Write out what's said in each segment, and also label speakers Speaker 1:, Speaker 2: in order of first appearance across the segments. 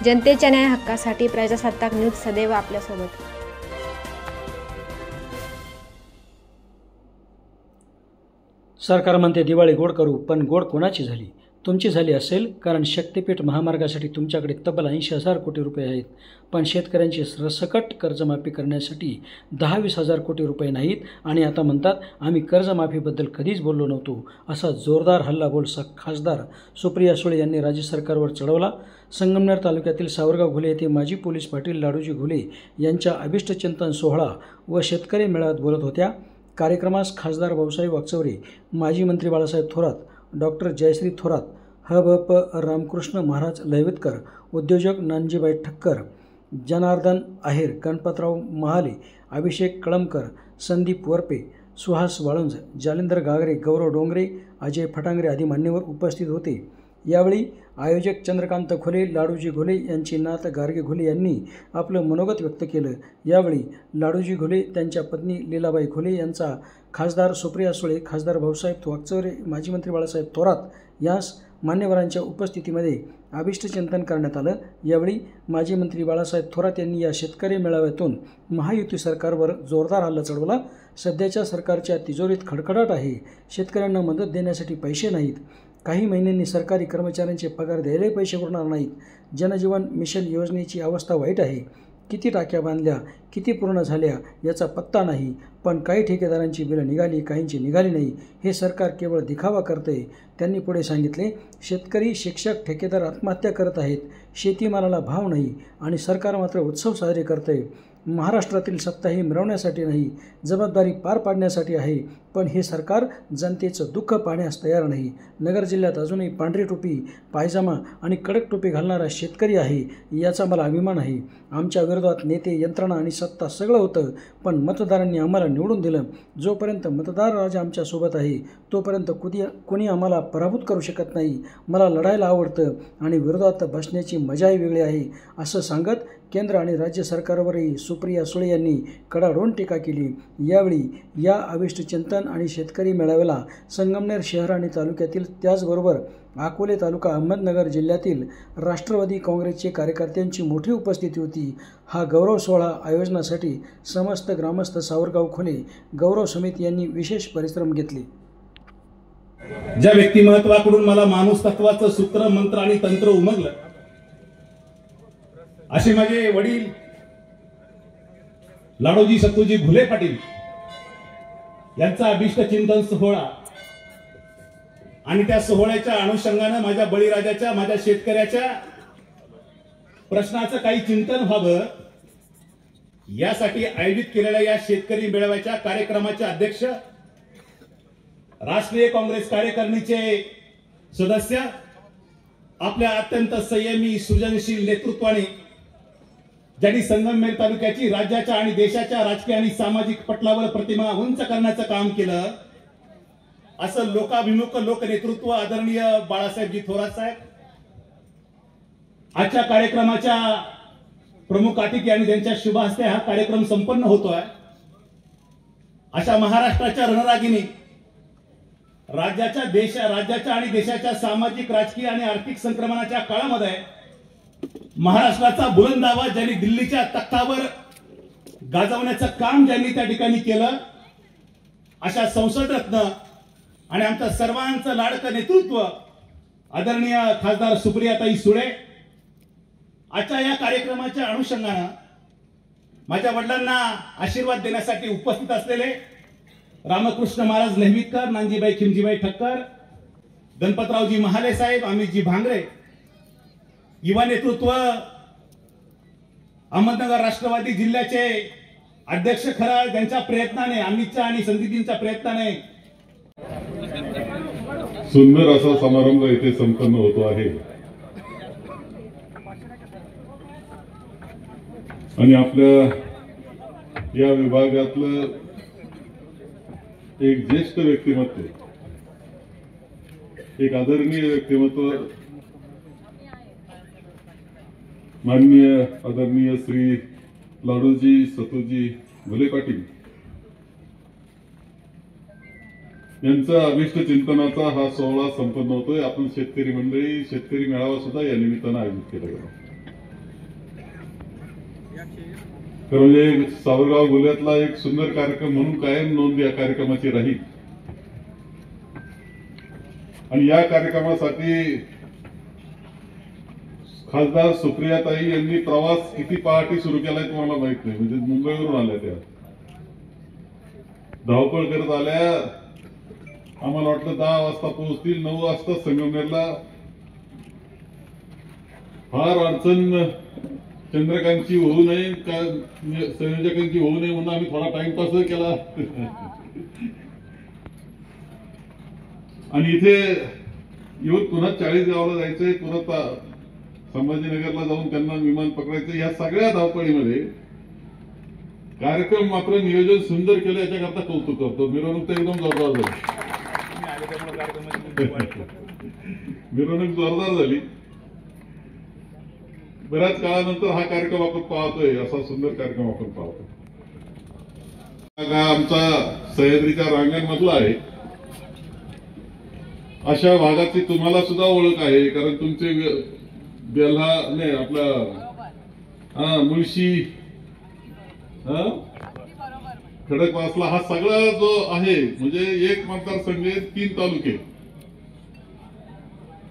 Speaker 1: जनतेच्या न्याय हक्कासाठी प्रजासत्ताक न्यूज सदैव आपल्यासोबत।
Speaker 2: सरकार म्हणते दिवाळी गोड करू, पण गोड कोणाची झाली? तुमची झाली असेल, कारण शक्तिपीठ महामार्गासाठी तुमच्याकडे तब्बल 80,000 कोटी रुपये आहेत, पण शेतकऱ्यांची सरसकट कर्जमाफी करण्यासाठी 10-20 कोटी रुपये नाहीत। आणि आता म्हणतात आम्ही कर्जमाफीबद्दल कधीच बोललो नव्हतो, असा जोरदार हल्लाबोल खासदार सुप्रिया सुळे यांनी राज्य सरकारवर चढवला। संगमनेर तालुक्यातील सावरगाव घोले येथे माजी पोलीस पाटील लाडूजी घोले यांच्या अभिष्टचिंतन सोहळा व शेतकरी मेळाव्यात बोलत होत्या। कार्यक्रमास खासदार भाऊसाहेब वागचौरे, माजी मंत्री बाळासाहेब थोरात, डॉक्टर जयश्री थोरात, ह.भ.प. रामकृष्ण महाराज लयवितकर, उद्योजक नानजीबाई ठक्कर, जनार्दन आहेर, गणपतराव महाले, अभिषेक कळमकर, संदीप वरपे, सुहास वाळुंज, जालिंदर गागरे, गौरव डोंगरे, अजय फटांगरे आदी मान्यवर उपस्थित होते। यावेळी आयोजक चंद्रकांत घोले, लाडूजी घोले यांची नात गार्गे घोले यांनी आपलं मनोगत व्यक्त केलं। यावेळी लाडूजी घोले, त्यांच्या पत्नी लीलाबाई घोले यांचा खासदार सुप्रिया सुळे, खासदार भाऊसाहेब वागचौरे, माजी मंत्री बाळासाहेब थोरात यास मान्यवरांच्या उपस्थितीमध्ये अभिष्टचिंतन करण्यात आलं। यावेळी माजी मंत्री बाळासाहेब थोरात यांनी या शेतकरी मेळाव्यातून महायुती सरकारवर जोरदार हल्ला चढवला। सध्याच्या सरकारच्या तिजोरीत खडखडाट आहे, शेतकऱ्यांना मदत देण्यासाठी पैसे नाहीत, काही महिन्यांनी सरकारी कर्मचाऱ्यांचे पगार द्यायला पैसे उरणार नाहीत, जनजीवन मिशन योजनेची अवस्था वाईट आहे, किती टाक्या बांधल्या, किती पूर्ण झाल्या याचा पत्ता नाही, पण काही ठेकेदारांची बिलं निघाली, काहींची निघाली नाही, हे सरकार केवळ दिखावा करते। त्यांनी पुढे सांगितले, शेतकरी, शिक्षक, ठेकेदार आत्महत्या करत आहेत, शेतीमालाला भाव नाही आणि सरकार मात्र उत्सव साजरे करते। महाराष्ट्रातील सत्ता ही मिरवण्यासाठी नाही, जबाबदारी पार पाडण्यासाठी आहे, पण हे सरकार जनतेचं दुःख पाहण्यास तयार नाही। नगर जिल्ह्यात अजूनही पांढरी टोपी, पायजामा आणि कडक टोपी घालणारा शेतकरी आहे, याचा मला अभिमान आहे। आमच्या विरोधात नेते, यंत्रणा आणि सत्ता सगळं होतं, पण मतदारांनी आम्हाला निवडून दिलं। जोपर्यंत मतदार राजा आमच्यासोबत आहे, तोपर्यंत कोणी आम्हाला पराभूत करू शकत नाही। मला लढायला आवडतं आणि विरोधात बसण्याची मजाही वेगळी आहे, असं सांगत केंद्र आणि राज्य सरकारवरही सुप्रिया सुळे यांनी कडाडून टीका केली। यावेळी या अभिष्टचिंतन आणि शेतकरी मेळाव्याला संगमनेर शहर आणि तालुक्यातील, त्याचबरोबर अकोले तालुका, अहमदनगर जिल्ह्यातील राष्ट्रवादी काँग्रेसचे कार्यकर्त्यांची मोठी उपस्थिती होती। हा गौरव सोहळा आयोजनासाठी समस्त ग्रामस्थ सावरगाव खोले गौरव समिती यांनी विशेष परिश्रम घेतले।
Speaker 3: ज्या व्यक्तिमत्वाकडून मला माणूस तत्वाचं सूत्र, मंत्र आणि तंत्र उमगलं, असे माझे वडील लाडोजी सत्तूजी घुले पाटील यांचा अभिष्टचिंतन सोहळा आणि त्या सोहळ्याच्या अनुषंगानं माझ्या बळीराजाच्या, माझ्या शेतकऱ्याच्या प्रश्नाचं काही चिंतन व्हावं, यासाठी आयोजित केलेल्या या शेतकरी मेळाव्याच्या कार्यक्रमाचे अध्यक्ष, राष्ट्रीय काँग्रेस कार्यकारिणीचे सदस्य, आपल्या अत्यंत संयमी, सृजनशील नेतृत्वाने ज्यांनी संगमनेर तालुक्याची राज्याच्या आणि देशाच्या राजकीय आणि सामाजिक पटलावर प्रतिमा उंच करण्याचं काम केलं, असं लोकाभिमुख लोकनेतृत्व आदरणीय बाळासाहेबजी थोरात साहेब आजच्या कार्यक्रमाच्या प्रमुख अतिथी आणि त्यांच्या शुभ हस्ते हा कार्यक्रम संपन्न होतोय। अशा महाराष्ट्राच्या रणरागिणी, राज्याच्या आणि देशाच्या सामाजिक, राजकीय आणि आर्थिक संक्रमणाच्या काळामध्ये महाराष्ट्राचा बुलंद आवाज ज्यांनी दिल्लीच्या तख्तावर गाजवण्याचं काम ज्यांनी त्या ठिकाणी केलं, अशा संसद रत्न आणि आमचं सर्वांचं लाडकं नेतृत्व आदरणीय खासदार सुप्रियाताई सुळे आजच्या या कार्यक्रमाच्या अनुषंगानं माझ्या वडिलांना आशीर्वाद देण्यासाठी उपस्थित असलेले रामकृष्ण महाराज लयवितकर, नानजीबाई खिमजीबाई ठक्कर, गणपतरावजी महाले साहेब, अमितजी भांगरे, युवा नेतृत्व, अहमदनगर राष्ट्रवादी जिल्ह्याचे अध्यक्ष खराळ, त्यांच्या प्रयत्नाने, अमितच्या आणि संदीपजींच्या प्रयत्नाने
Speaker 4: सुंदर असा समारंभ येथे संपन्न होतो आहे। आणि आपल्या या विभागातलं एक ज्येष्ठ व्यक्तिमत्व, एक आदरणीय व्यक्तिमत्व, माननीय आदरणीय श्री लाडूजी सत्तूजी घुले पाटील यांचा अभिष्ट चिंतनाचा हा सोहळा संपन्न होतोय। आपण शेतकरी मंडळी, शेतकरी मेळावा सुद्धा या निमित्तानं आयोजित केला गेला। तर म्हणजे सावरगाव गोल्यातला एक सुंदर कार्यक्रम म्हणून कायम नोंद या कार्यक्रमाची राहील. आणि या कार्यक्रमासाठी खासदार सुप्रियाताई यांनी प्रवास किती पहाटे सुरू केलाय तुम्हाला माहित नाही. म्हणजे मुंबईवरून आल्या त्या धावपळ करत आल्या. आम्हाला वाटलं 10 वाजता पोहोचतील, 9 वाजता संगमनेरला. फार अडचण चंद्रकांतची होऊ नये का संयोजकांची होऊ नये म्हणून आम्ही थोडा टाइमपास केला. आणि इथे येऊन पुन्हा 40 गावाला जायचंय, पुन्हा संभाजीनगरला जाऊन त्यांना विमान पकडायचं. या सगळ्या धावपळीमध्ये कार्यक्रम मात्र नियोजन सुंदर केलं, याच्याकरता कौतुक करतो. मिरवणूक तर एकदम जोरदार झाली. मिरवणूक जोरदार झाली. बऱ्याच काळानंतर हा कार्यक्रम आपण पाहतोय, असा सुंदर कार्यक्रम आपण पाहतो. हा आमचा सह्याद्रीच्या रांगांमधला आहे. अशा भागाची तुम्हाला सुद्धा ओळख आहे, कारण तुमचे बेल्हा नाही आपला मुळशी खडकवासला हा सगळा जो आहे, म्हणजे एक मतदारसंघ 3 तालुके,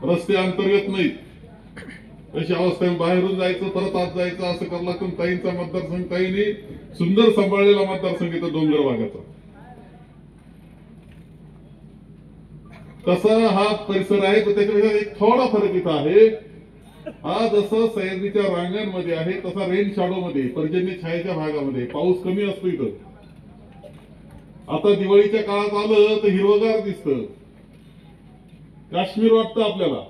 Speaker 4: रस्ते अंतर्गत नाहीत. अशी अवस्था बाहेरून जायचं परत आत जायचं असं करावं लागतं. ताईंचा मतदारसंघ ताईंनी सुंदर सांभाळलेला मतदारसंघ येतो डोंगर भागाचा. तसा हा परिसर आहे, तर त्याच्यापेक्षा एक थोडा फरक इथं आहे. हा जसं सह्याद्रीच्या रांगांमध्ये आहे तसा रेन शॅडो मध्ये, पर्जन्य छायेच्या भागामध्ये पाऊस कमी असतो इथं. आता दिवाळीच्या काळात आलं तर हिरवगार दिसतं, काश्मीर वाटतं आपल्याला.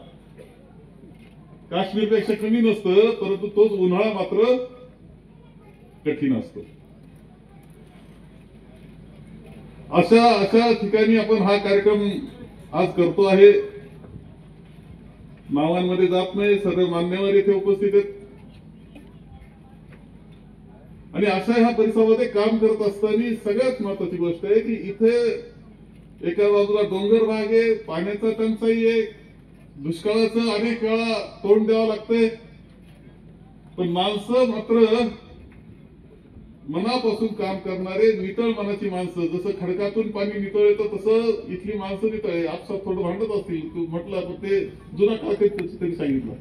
Speaker 4: काश्मीरपेक्षा कमी नसतं, परंतु तोच उन्हाळा मात्र कठीण असतो. अशा ठिकाणी आपण हा कार्यक्रम आज करतो आहे. नावांमध्ये जात नाही, सर्व मान्यवर इथे उपस्थित आहेत. आणि अशा ह्या परिसरामध्ये काम करत असताना सगळ्यात महत्वाची गोष्ट आहे की इथे एका बाजूला डोंगर भाग आहे, पाण्याचा टंचाई आहे, दुष्काळाचं अनेक वेळा तोंड द्यावं लागतंय. पण माणसं मात्र मनापासून काम करणारे नितळ मनाची माणसं. जसं खडकातून पाणी नितळ येतं तसं इथली माणसं नितळ आहे. आपसात थोडं भांडत असतील, तू म्हटलं पण ते जुना काळ त्यांनी सांगितलं.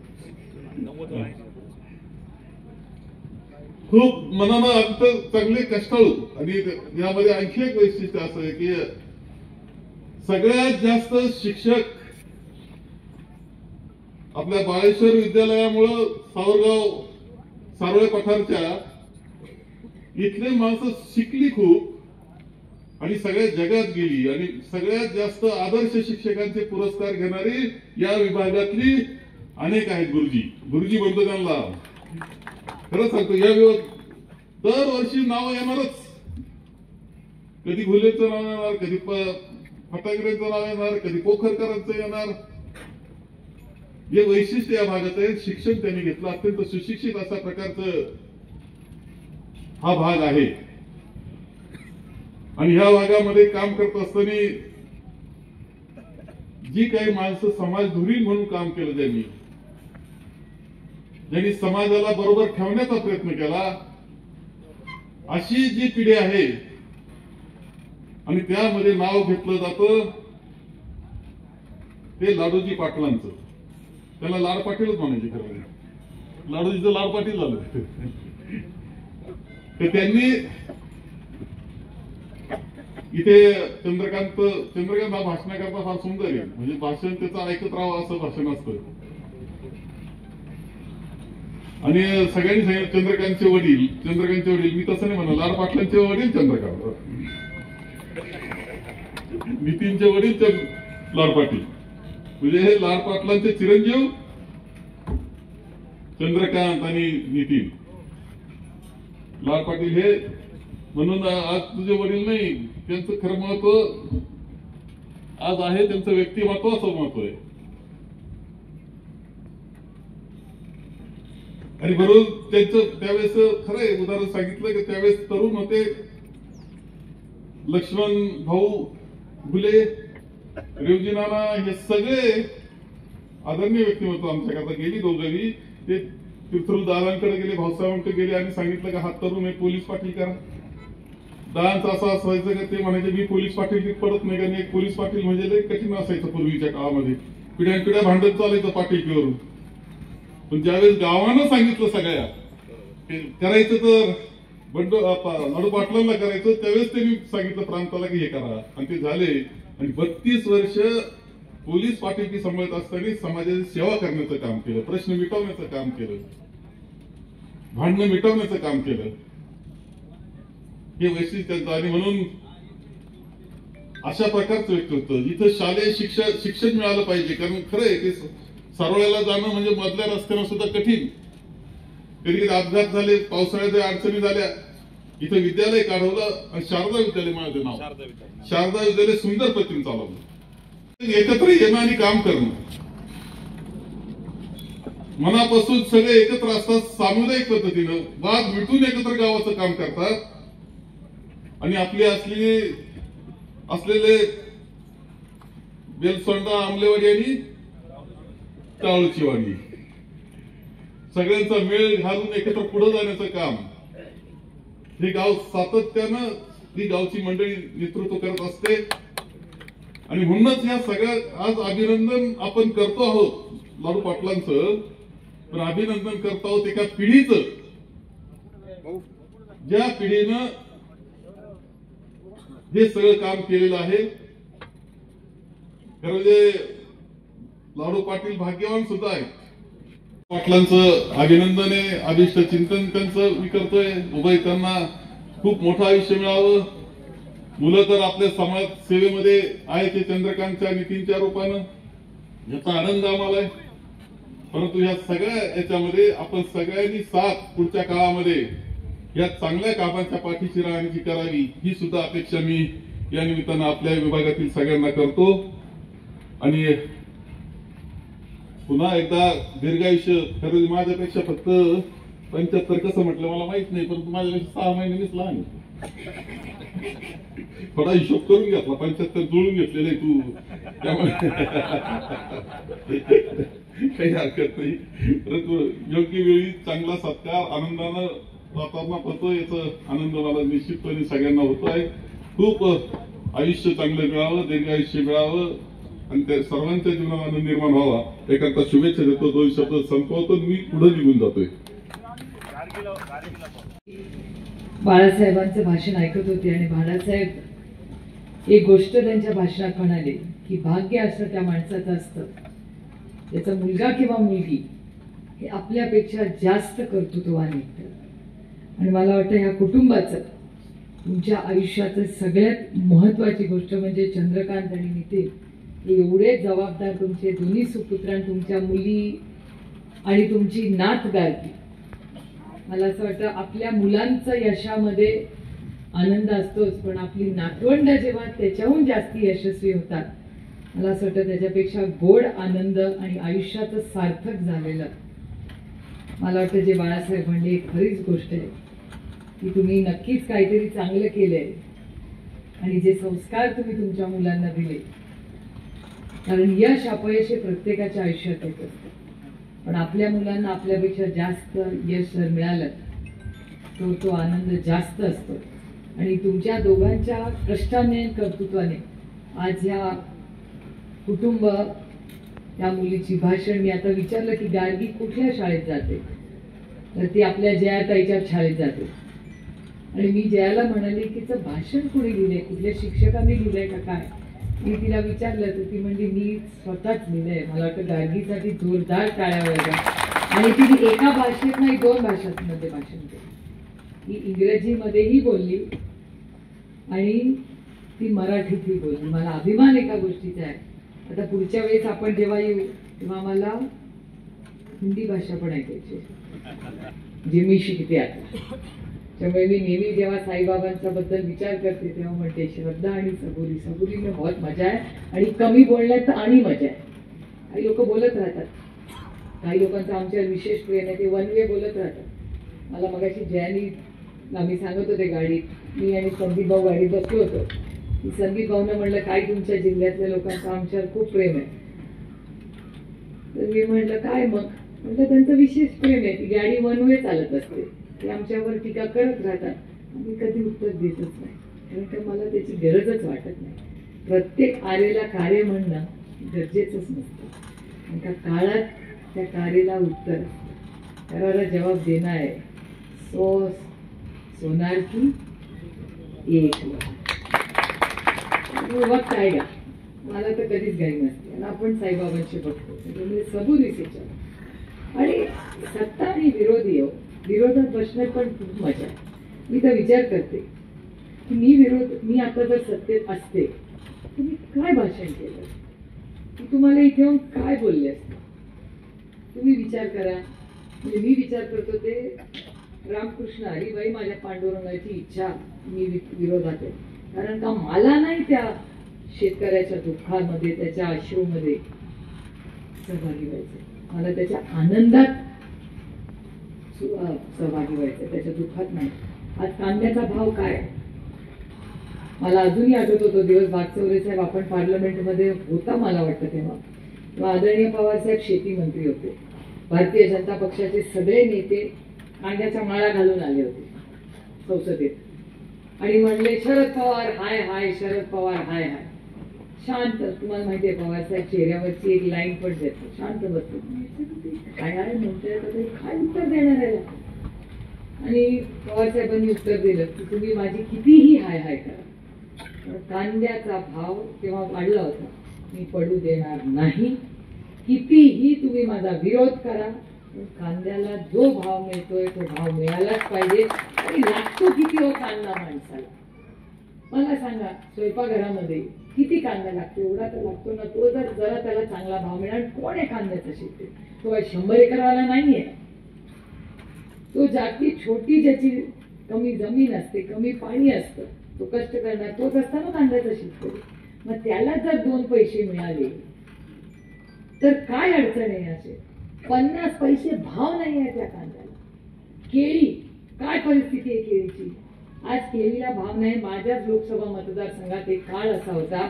Speaker 4: खूप मनानं अंत चांगले कष्टाळू. आणि यामध्ये आणखी एक वैशिष्ट्य असं आहे की सगळ्यात जास्त शिक्षक आपल्या बाळेश्वर विद्यालयामुळं सारोळे पठारच्या इथले माणसं शिकली खूप आणि सगळ्या जगात गेली. आणि सगळ्यात जास्त आदर्श शिक्षकांचे पुरस्कार घेणारी या विभागातली अनेक आहेत. गुरुजी म्हणतो त्यांना. खरंच सांगतो, या दरवर्षी नाव येणारच. कधी घुलेचं नाव येणार, कधी फटाकड्यांचं नाव येणार, कधी पोखरकरांचं येणार. हे वैशिष्ट्य या भागाचं आहे. शिक्षण त्यांनी घेतलं, अत्यंत सुशिक्षित अशा प्रकारचं हा भाग आहे. आणि ह्या भागामध्ये काम करत असताना जी काही माणसं समाजधुरी म्हणून काम केलं, ज्यांनी समाजाला बरोबर ठेवण्याचा प्रयत्न केला, अशी जी पिढी आहे आणि त्यामध्ये नाव घेतलं जातं ते लाडोजी पाटलांचं. त्याला लाड पाटीलच म्हणायचे खरं. लाडोजीचं लाड पाटील झालं. तर त्यांनी इथे चंद्रकांत हा भाषणाकरता फार सुंदर आहे. म्हणजे भाषण त्याचं ऐकत राहावं असं भाषण असतं. आणि सगळ्यांनी सांगितलं चंद्रकांतचे वडील, मी तसं नाही म्हणा, लाड पाटलांचे वडील चंद्रकांत, नितीनचे वडील लाड पाटील. म्हणजे हे लाड पाटलांचे चिरंजीव चंद्रकांत आणि नितीन. लाड पाटील हे म्हणून आज तुझे वडील नाही, त्यांचं खरं महत्व आज आहे, त्यांचं व्यक्तिमत्वाचं महत्व आहे. आणि बरोबर त्यांचं त्यावेळेस खरं आहे उदाहरण सांगितलं की त्यावेळेस तरुण होते. लक्ष्मण भाऊ घुले, रेवजी नाना, हे सगळे आदरणीय व्यक्तिमत्व आमच्याकरता गेली दोघंही. ते तीर्थरू दादांकडे गेले, भाऊसाहेबांकडे गेले आणि सांगितलं का हा तरुण एक पोलीस पाटील करा. दादांचं असं असायचं का ते म्हणायचे मी पोलीस पाटील पडत नाही, कारण एक पोलीस पाटील म्हणजे लय कठीण असायचं पूर्वीच्या काळामध्ये. पिढ्यानपिढ्या भांडण चालायचं पाटीलकीवरून. पण ज्यावेळेस गावानं सांगितलं सगळ्या करायचं तर लाडू पाटलांना करायचं, त्यावेळेस त्यांनी सांगितलं प्रांताला की हे करा आणि ते झाले. आणि 32 वर्ष पोलीस पाटीलकी सांभाळत असताना समाजाची सेवा करण्याचं काम केलं, प्रश्न मिटवण्याचं काम केलं, भांडणं मिटवण्याचं काम केलं. हे वैशिष्ट्य त्यांचं. आणि म्हणून अशा प्रकारचं व्यक्तित्व जिथं शालेय शिक्षण मिळालं पाहिजे. कारण खरं आहे की सारोळ्याला जाणं म्हणजे मधल्या रस्त्यानं सुद्धा कठीण. कधी कधी अपघात झाले, पावसाळ्यात अडचणी झाल्या, इथं विद्यालय काढवलं आणि शारदा विद्यालय माझं नाव, शारदा विद्यालय सुंदर पद्धतीने चालवलं. एकत्र येणं आणि काम करणं, मनापासून सगळे एकत्र असतात, सामुदायिक पद्धतीनं वाद मिटून एकत्र गावाचं काम करतात. आणि आपले असलेले बेलसोंडा, आमलेवाडी आणि टाळूची वाडी सगळ्यांचा मेळ घालून एकत्र पुढे जाण्याचं काम हे गाव सातत्यानं ही गावची मंडळी नेतृत्व करत असते. आणि म्हणूनच या सगळ्या आज अभिनंदन आपण करतो आहोत लाडू पाटलांचं. पण अभिनंदन करतो आहोत एका पिढीचं, ज्या पिढीनं हे सगळं काम केलेलं आहे. खरं म्हणजे लाडू पाटील भाग्यवान सुद्धा आहेत. पाटलांचं अभिनंदन आहे, अभिष्ट चिंतन त्यांचं मी करतोय. उभय त्यांना खूप मोठं आयुष्य मिळावं. मुलं तर आपल्या समाज सेवेमध्ये आहे ते चंद्रकांतच्या नितीनच्या रूपानं, याचा आनंद आम्हाला आहे. परंतु या सगळ्या याच्यामध्ये आपण सगळ्यांनी साथ पुढच्या काळामध्ये या चांगल्या कामाच्या पाठीशी राहण्याची करावी, ही सुद्धा अपेक्षा मी या निमित्तानं आपल्या विभागातील सगळ्यांना करतो. आणि पुन्हा एकदा दीर्घायुष्य. खरं माझ्यापेक्षा फक्त 75 कसं म्हटलं मला माहित नाही, परंतु माझ्यापेक्षा 6 महिन्यांनीच लहान. थोडा हिशोब करून घेतला, 75 जुळून घेतलेले तू, त्यामुळे काही हरकत नाही. परंतु योग्य वेळी चांगला सत्कार आनंदानं वातावरणात होतो, याचा आनंद मला निश्चितपणे सगळ्यांना होतो आहे. खूप आयुष्य चांगलं मिळावं, दीर्घ आयुष्य मिळावं आणि त्या सर्वांच्या जीवनात आनंद निर्माण व्हावा याकरता शुभेच्छा देतो. 2 शब्द संपवतो, मी पुढे निघून जातोय.
Speaker 5: बाळासाहेबांचं भाषण ऐकत होते आणि बाळासाहेब एक गोष्ट त्यांच्या भाषणात म्हणाले की भाग्य असं त्या माणसाचं असतं, त्याचा मुलगा किंवा मुलगी हे आपल्यापेक्षा जास्त कर्तृत्ववान निघतं. आणि मला वाटतं ह्या कुटुंबाचं तुमच्या आयुष्याचं सगळ्यात महत्वाची गोष्ट म्हणजे चंद्रकांत आणि नितीन हे एवढे जबाबदार तुमचे दोन्ही सुपुत्र आणि तुमच्या मुली आणि तुमची नात गारती. मला असं वाटतं आपल्या मुलांचं यशामध्ये आनंद असतोच, पण आपली नातवंड जेव्हा त्याच्याहून जास्ती यशस्वी होतात, मला असं वाटतं त्याच्यापेक्षा गोड आनंद आणि आयुष्याचं सार्थक झालेलं. मला वाटतं जे बाळासाहेब म्हणले खरीच गोष्ट आहे की तुम्ही नक्कीच काहीतरी चांगलं केलंय आणि जे संस्कार तुम्ही तुमच्या मुलांना दिले. कारण यश अपयश हे प्रत्येकाच्या आयुष्यात येत असतं, पण आपल्या मुलांना आपल्यापेक्षा जास्त यश जर मिळालं तर तो आनंद जास्त असतो. आणि तुमच्या दोघांच्या कष्टाने कर्तृत्वाने आज ह्या कुटुंब त्या मुलीची भाषण. मी आता विचारलं की गार्गी कुठल्या शाळेत जाते, तर ती आपल्या जयाताईच्या शाळेत जाते. आणि मी जयाला म्हणाले की तिचं भाषण कुणी लिहिलंय, कुठल्या शिक्षकांनी लिहिलंय का काय. मी तिला विचारलं तर ती म्हणजे मी स्वतःच लिहिलंय. मला वाटतं गार्गीसाठी जोरदार टाळ्या वाजल्या. आणि तिने एका भाषेत नाही 2 भाषांमध्ये भाषण केलं. ती इंग्रजीमध्येही बोलली आणि ती मराठीतही बोलली. मला अभिमान एका गोष्टीचा आहे. आता पुढच्या वेळेस आपण जेव्हा येऊ तेव्हा मला हिंदी भाषा पण ऐकायची, जे मी शिकते आता. त्यामुळे मी नेहमी जेव्हा साईबाबांच्या बद्दल विचार करते तेव्हा म्हणते श्रद्धा आणि सबुरी. सबुरी में बहुत मजा आहे आणि कमी बोलण्यात आणि मजा आहे. काही लोक बोलत राहतात, काही लोकांचं आमच्यावर विशेष प्रेम आहे, ते वन वे बोलत राहतात. मला मगाशी जयानी आम्ही सांगत होते गाडीत, मी आणि संदीप भाऊ गाडीत बसलो होतो की संदीप भाऊनं म्हणलं काय तुमच्या जिल्ह्यातल्या लोकांचं आमच्यावर खूप प्रेम आहे. तर मी म्हटलं काय मग, म्हटलं त्यांचं विशेष प्रेम आहे, ती गाडी वन वे चालत असते, ते आमच्यावर टीका करत राहतात, आम्ही कधी उत्तर देतच नाही, कारण का मला त्याची गरजच वाटत नाही. प्रत्येक आरेला कार्य म्हणणं गरजेचंच नसतं, आणि त्या काळात त्या कार्याला उत्तर असतं. करारा जवाब देना है, सोनार की एक वक्त आएगा. मला तर कधीच घाई नसते, आणि आपण साईबाबांशी बघतो त्याच्यामुळे सबुरीच विचार. आणि सत्ता आणि विरोधी विरोधात बसण्यात पण खूप मजा आहे. मी तर विचार करते की मी आता जर सत्तेत असते तर मी काय भाषण केलं, की तुम्हाला इथे येऊन काय बोलले असते. तुम्ही विचार करा. म्हणजे मी विचार करतो ते रामकृष्ण हरिबाई माझ्या पांडुरंगाची इच्छा मी विरोधात आहे, कारण का मला नाही त्या शेतकऱ्याच्या दुःखामध्ये त्याच्या अश्रूमध्ये सहभागी व्हायचं, मला त्याच्या आनंदात सहभागी व्हायचं, त्याच्या दुःखात नाही. आज कांद्याचा भाव काय मला अजूनही आठवत होतो दिवस. बागचौरे साहेब आपण पार्लमेंटमध्ये होता मला वाटतं तेव्हा आदरणीय पवार साहेब शेती मंत्री होते. भारतीय जनता पक्षाचे सगळे नेते कांद्याच्या माळा घालून आले होते संसदेत, आणि म्हणले शरद पवार हाय हाय, शरद पवार हाय हाय. शांत, तुम्हाला माहितीये पवार साहेब चेहऱ्यावरची एक लाईन पण देतो, शांत बसतो. काय आहे म्हणतोय, काय उत्तर देणार आहे. आणि पवार साहेबांनी उत्तर दिलं की तुम्ही माझी कितीही हाय हाय करा, कांद्याचा भाव तेव्हा वाढला होता, मी पडू देणार नाही. कितीही तुम्ही माझा विरोध करा, पण कांद्याला जो भाव मिळतोय तो भाव मिळालाच पाहिजे. आणि लागतो किती हो कांदा माणसाला, मला सांगा. स्वयंपाकघरामध्ये किती कांदा लागतो, एवढा तर लागतो ना. तो जर जरा त्याला चांगला भाव मिळाला, कोण आहे कांद्याचं शेतकरी, तो 100 एकरवाला नाहीये. तो जाती छोटी ज्याची कमी जमीन असते, कमी पाणी असतं, तो कष्ट करणार तोच असता ना कांद्याचा शेतकरी. मग त्याला जर 2 पैसे मिळाले तर काय अडचण आहे. असे 50 पैसे भाव नाही आहे त्या कांद्याला. केळी काय परिस्थिती आहे केळीची, आज केळीला भाव नाही. माझ्याच लोकसभा मतदारसंघात एक काळ असा होता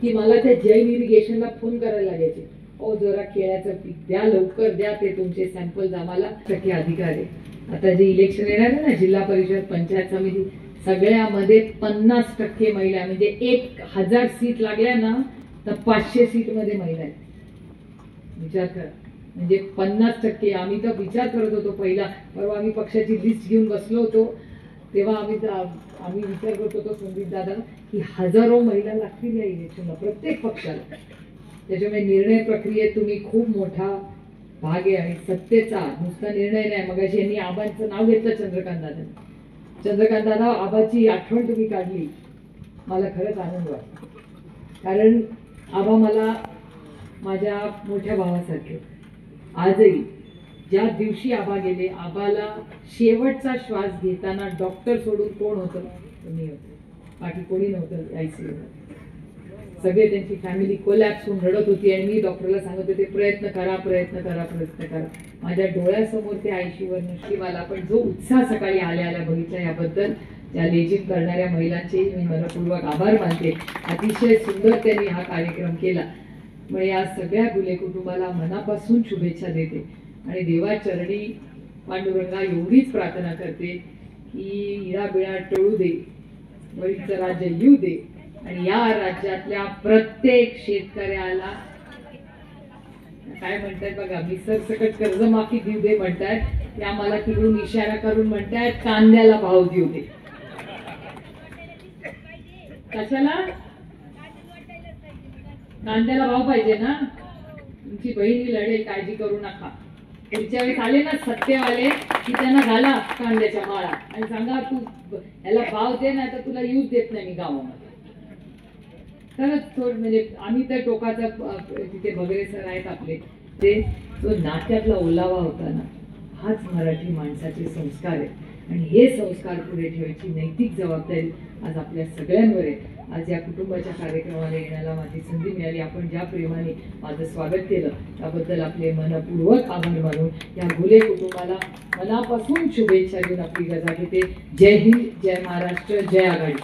Speaker 5: की मला त्या जैन इरिगेशनला फोन करायला लागायचे, ओ जरा केळ्याचं पीक द्या, लवकर द्या, ते तुमचे सॅम्पल्स आम्हाला टक्के अधिकार आहे. आता जे इलेक्शन येणार आहे ना, जिल्हा परिषद पंचायत समिती, सगळ्यामध्ये 50% महिला, म्हणजे 1000 सीट लागल्या ना तर 500 सीट मध्ये महिला आहेत. विचार करा, म्हणजे 50%. आम्ही तर विचार करत होतो पहिला, परवा आम्ही पक्षाची लिस्ट घेऊन बसलो होतो तेव्हा आम्ही विचार करत होतो संदीप दादा की 1000 महिला लागतील या इलेक्शनला प्रत्येक पक्षाला. त्याच्यामुळे निर्णय प्रक्रियेत तुम्ही खूप मोठा भाग आहे, आणि सत्तेचा नुसता निर्णय नाही. मगाशी यांनी आबांचं नाव घेतलं, चंद्रकांत दादा, आबाची आठवण तुम्ही काढली, मला खरंच आनंद वाटतो. कारण आबा मला माझ्या मोठ्या भावासारखे. आजही ज्या दिवशी आबा गेले, आबाला शेवटचा श्वास घेताना डॉक्टर सोडून कोण होतं, मी होतो, बाकी कोणी नव्हतं ICU. सगळे त्यांची फॅमिली कोलॅप्स होऊन रडत होती, आणि मी डॉक्टरला सांगत होते प्रयत्न करा. माझ्या डोळ्यासमोर ते ICUवर नशिबाला. पण जो उत्साह सकाळी आल्या बघितला, याबद्दल त्या लेजिम करणाऱ्या महिलांचे मी मनपूर्वक आभार मानते. अतिशय सुंदर त्यांनी हा कार्यक्रम केला. म्हणजे या सगळ्या गुले कुटुंबाला मनापासून शुभेच्छा देते, आणि देवाचरणी पांडुरंगा एवढीच प्रार्थना करते की इराबिळा टळू दे, वरीचं राज्य येऊ दे, आणि या राज्यातल्या प्रत्येक शेतकऱ्याला काय म्हणतात बघा, मी सरसकट कर्जमाफी देऊ दे म्हणतात, ते आम्हाला तिकडून इशारा करून म्हणतात कांद्याला भाव देऊ दे. कशाला? कांद्याला भाव पाहिजे ना. तुमची बहिणी लढेल, काळजी करू नका. पुढच्या वेळेस आले ना सत्तेवाले की त्यांना घाला कांद्याच्या माळा आणि सांगा तू याला भाव दे, नाही तर तुला यूज देत नाही मी गावामध्ये. तरच म्हणजे आम्ही तर टोकाचा तिथे बगरे सर आहेत आपले, ते जो नात्यातला ओलावा होता ना, हाच मराठी माणसाचे संस्कार आहे. आणि हे संस्कार पुढे ठेवायची नैतिक जबाबदारी आज आपल्या सगळ्यांवर आहे. आज या कुटुंबाच्या कार्यक्रमाला येण्याला माझी संधी मिळाली. आपण ज्या प्रेमाने माझं स्वागत केलं त्याबद्दल आपले मनपूर्वक आभार मानून या घुले कुटुंबाला मनापासून शुभेच्छा देऊन आपली रजा घेते. जय हिंद, जय महाराष्ट्र, जय आघाडी.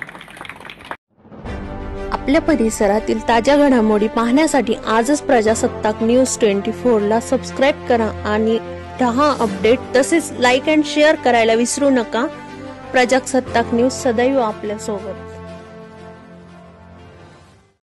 Speaker 6: आपल्या परिसरातील ताज्या घडामोडी पाहण्यासाठी आजच प्रजासत्ताक न्यूज 24 ला सबस्क्राईब करा आणि रहा अपडेट. तसेच लाईक अँड शेअर करायला विसरू नका. प्रजासत्ताक न्यूज सदैव आपल्या सोबत.